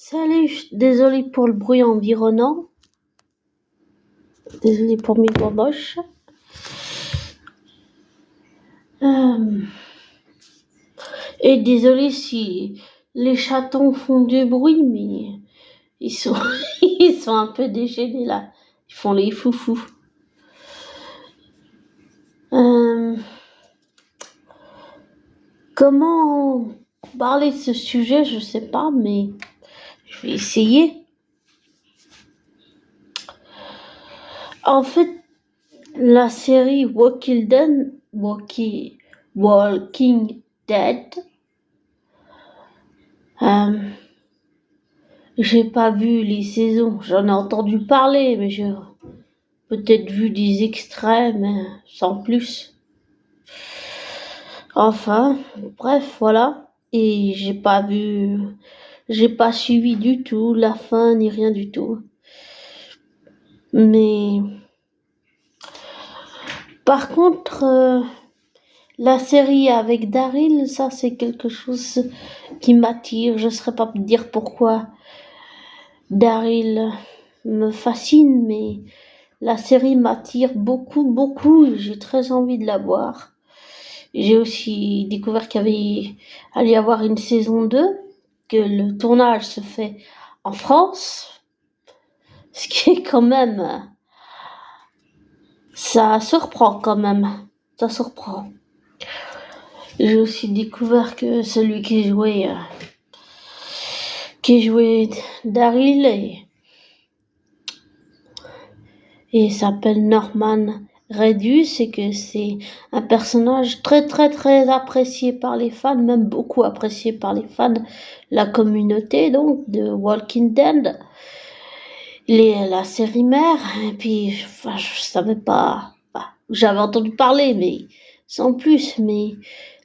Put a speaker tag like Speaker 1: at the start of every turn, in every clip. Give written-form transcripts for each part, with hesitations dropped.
Speaker 1: Salut, désolé pour le bruit environnant. Désolé pour mes voix moches. Et désolé si les chatons font du bruit, mais ils sont, ils sont un peu déchaînés là. Ils font les foufous. Comment parler de ce sujet, je sais pas, mais je vais essayer. En fait, la série Walking Dead, j'ai pas vu les saisons, j'en ai entendu parler, mais j'ai peut-être vu des extraits, mais sans plus. Enfin, bref, voilà. Et j'ai pas suivi du tout la fin ni rien du tout. Mais par contre, la série avec Daryl, ça c'est quelque chose qui m'attire. Je ne saurais pas dire pourquoi Daryl me fascine, mais la série m'attire beaucoup et j'ai très envie de la voir. J'ai aussi découvert qu'il allait y avoir une saison 2, que le tournage se fait en France, ce qui est quand même... Ça surprend quand même, ça surprend. J'ai aussi découvert que celui qui jouait Daryl et s'appelle Norman Reedus, et que c'est un personnage très apprécié par les fans, même beaucoup apprécié par les fans, la communauté donc de Walking Dead, la série mère. Et puis je savais pas, j'avais entendu parler mais sans plus, mais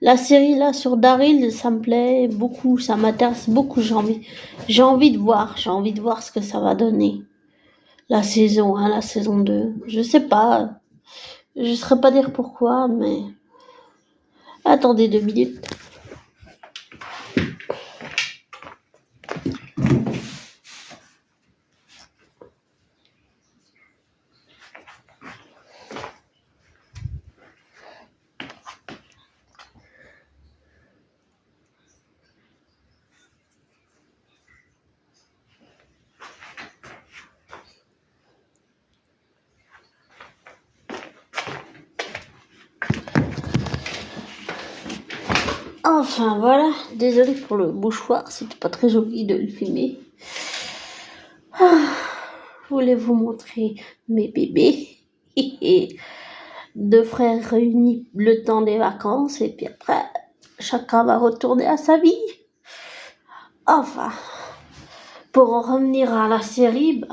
Speaker 1: la série là sur Daryl, ça me plaît beaucoup, ça m'intéresse beaucoup, j'ai envie de voir ce que ça va donner. La saison 1, la saison 2, je sais pas, je ne saurais pas dire pourquoi, mais attendez 2 minutes. Enfin voilà, désolé pour le mouchoir, c'était pas très joli de le filmer. Je voulais vous montrer mes bébés. 2 frères réunis le temps des vacances, et puis après, chacun va retourner à sa vie. Enfin, pour en revenir à la série,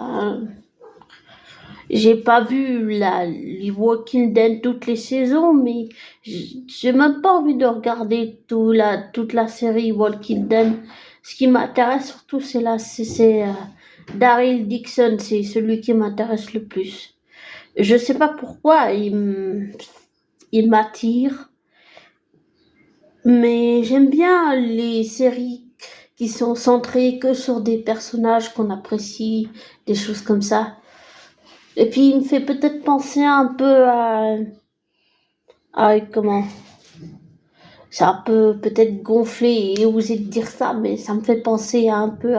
Speaker 1: j'ai pas vu les Walking Dead toutes les saisons, mais j'ai même pas envie de regarder toute la série Walking Dead. Ce qui m'intéresse surtout, c'est Daryl Dixon, c'est celui qui m'intéresse le plus. Je sais pas pourquoi il m'attire, mais j'aime bien les séries qui sont centrées que sur des personnages qu'on apprécie, des choses comme ça. Et puis il me fait peut-être penser un peu à comment, c'est un peu peut-être gonflé et osé de dire ça, mais ça me fait penser un peu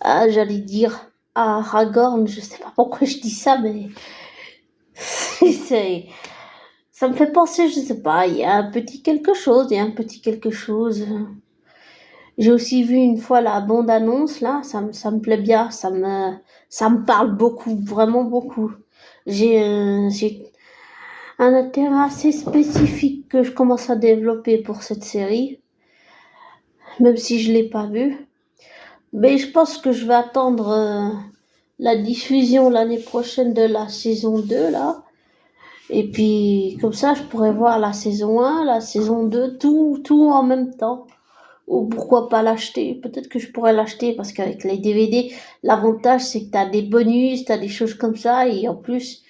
Speaker 1: j'allais dire à Aragorn. Je sais pas pourquoi je dis ça, mais ça me fait penser, je sais pas, il y a un petit quelque chose. J'ai aussi vu une fois la bande-annonce là, ça me plaît bien, ça me parle beaucoup, vraiment beaucoup. J'ai un intérêt assez spécifique que je commence à développer pour cette série, même si je l'ai pas vue. Mais je pense que je vais attendre la diffusion l'année prochaine de la saison 2 là. Et puis comme ça, je pourrais voir la saison 1, la saison 2, tout en même temps. Ou pourquoi pas l'acheter? Peut-être que je pourrais l'acheter, parce qu'avec les DVD, l'avantage c'est que tu as des bonus, tu as des choses comme ça, et en plus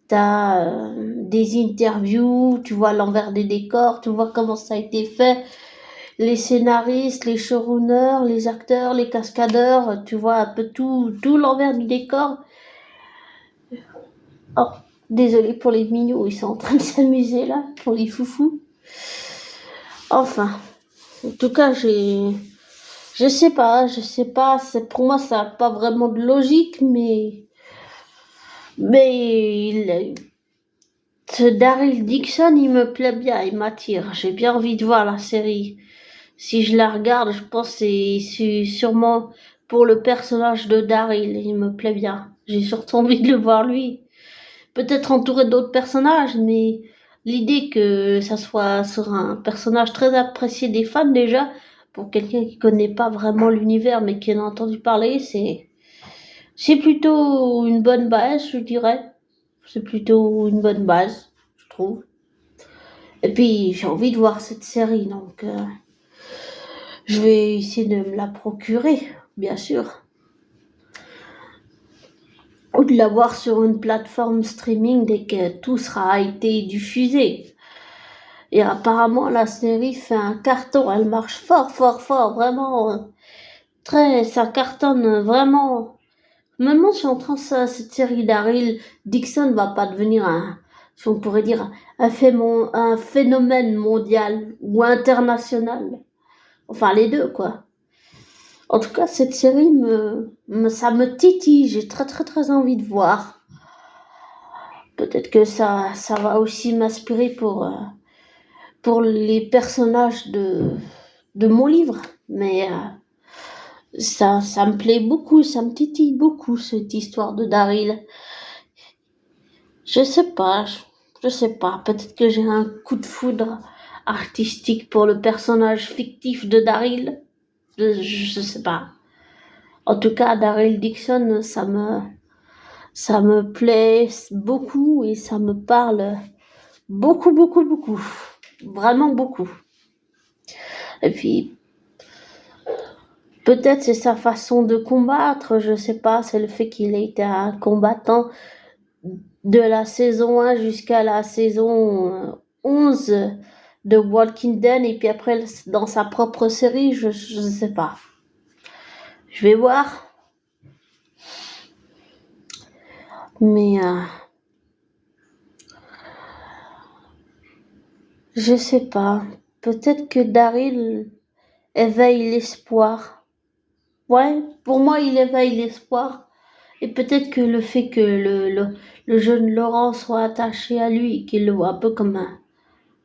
Speaker 1: tu as des interviews, tu vois l'envers des décors, tu vois comment ça a été fait. les scénaristes, les showrunners, les acteurs, les cascadeurs, tu vois un peu tout l'envers du décor. Oh, désolé pour les mignons, ils sont en train de s'amuser là, pour les foufous. Enfin, en tout cas, je sais pas, pour moi ça n'a pas vraiment de logique, mais ce Daryl Dixon, il me plaît bien, il m'attire. J'ai bien envie de voir la série. Si je la regarde, je pense que c'est sûrement pour le personnage de Daryl, il me plaît bien. J'ai surtout envie de le voir lui. Peut-être entouré d'autres personnages, mais l'idée que ça soit sur un personnage très apprécié des fans déjà, pour quelqu'un qui connaît pas vraiment l'univers mais qui en a entendu parler, c'est plutôt une bonne base, je dirais. C'est plutôt une bonne base, je trouve. Et puis j'ai envie de voir cette série, donc je vais essayer de me la procurer, bien sûr. Ou de la voir sur une plateforme streaming dès que tout sera été diffusé. Et apparemment, la série fait un carton. Elle marche fort, fort, fort. Vraiment, ça cartonne vraiment. Maintenant, je suis en train de cette série Daryl Dixon va pas devenir si on pourrait dire, un phénomène mondial ou international. Enfin, les deux, quoi. En tout cas, cette série ça me titille. J'ai très, très, très envie de voir. Peut-être que ça va aussi m'inspirer pour les personnages de mon livre. Mais ça me plaît beaucoup, ça me titille beaucoup, cette histoire de Daryl. Je sais pas. Peut-être que j'ai un coup de foudre artistique pour le personnage fictif de Daryl. Je sais pas. En tout cas, Daryl Dixon, ça me plaît beaucoup et ça me parle beaucoup, beaucoup, beaucoup. Vraiment beaucoup. Et puis, peut-être c'est sa façon de combattre, je sais pas, c'est le fait qu'il ait été un combattant de la saison 1 jusqu'à la saison 11 de Walking Dead et puis après dans sa propre série, je sais pas. Je vais voir. Mais je sais pas. Peut-être que Daryl éveille l'espoir. Ouais, pour moi, il éveille l'espoir. Et peut-être que le fait que le jeune Laurent soit attaché à lui, qu'il le voit un peu comme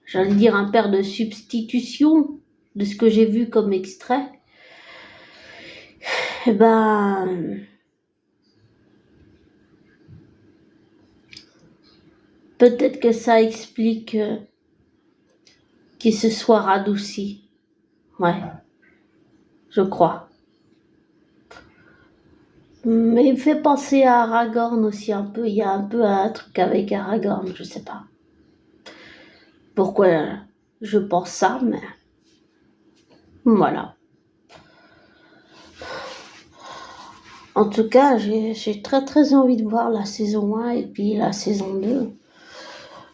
Speaker 1: j'allais dire un père de substitution, de ce que j'ai vu comme extrait, eh ben, peut-être que ça explique qu'il se soit radouci. Ouais, je crois. Mais il me fait penser à Aragorn aussi un peu. Il y a un peu un truc avec Aragorn, je sais pas pourquoi je pense ça, mais voilà. En tout cas, j'ai très très envie de voir la saison 1 et puis la saison 2.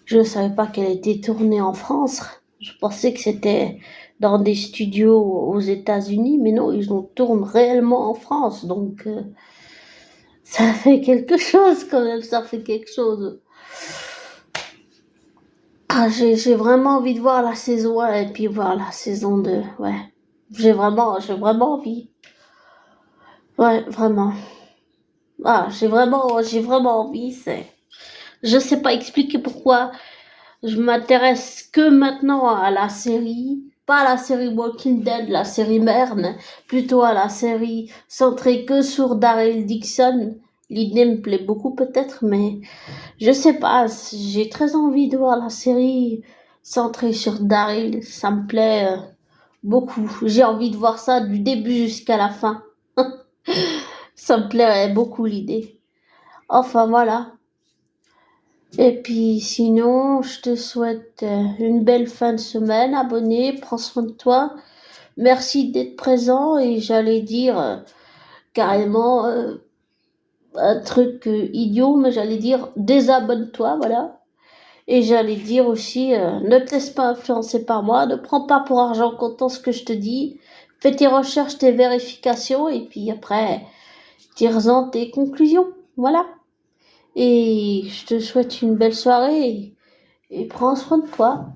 Speaker 1: Je ne savais pas qu'elle était tournée en France. Je pensais que c'était dans des studios aux États-Unis, mais non, ils en tournent réellement en France. Donc, ça fait quelque chose quand même, ça fait quelque chose. Ah, j'ai vraiment envie de voir la saison 1 et puis voir la saison 2. Ouais, j'ai vraiment envie. Ouais, vraiment. Ah, j'ai vraiment envie. Je sais pas expliquer pourquoi je m'intéresse que maintenant à la série, pas à la série Walking Dead, la série mère, mais plutôt à la série centrée que sur Daryl Dixon. L'idée me plaît beaucoup peut-être, mais je sais pas, j'ai très envie de voir la série centrée sur Daryl, ça me plaît beaucoup. J'ai envie de voir ça du début jusqu'à la fin. Ça me plairait beaucoup l'idée. Enfin voilà. Et puis sinon, je te souhaite une belle fin de semaine, abonné, prends soin de toi. Merci d'être présent et j'allais dire carrément un truc idiot, mais j'allais dire désabonne-toi, voilà. Et j'allais dire aussi, ne te laisse pas influencer par moi, ne prends pas pour argent comptant ce que je te dis, fais tes recherches, tes vérifications, et puis après, tire-en tes conclusions. Voilà. Et je te souhaite une belle soirée et prends soin de toi.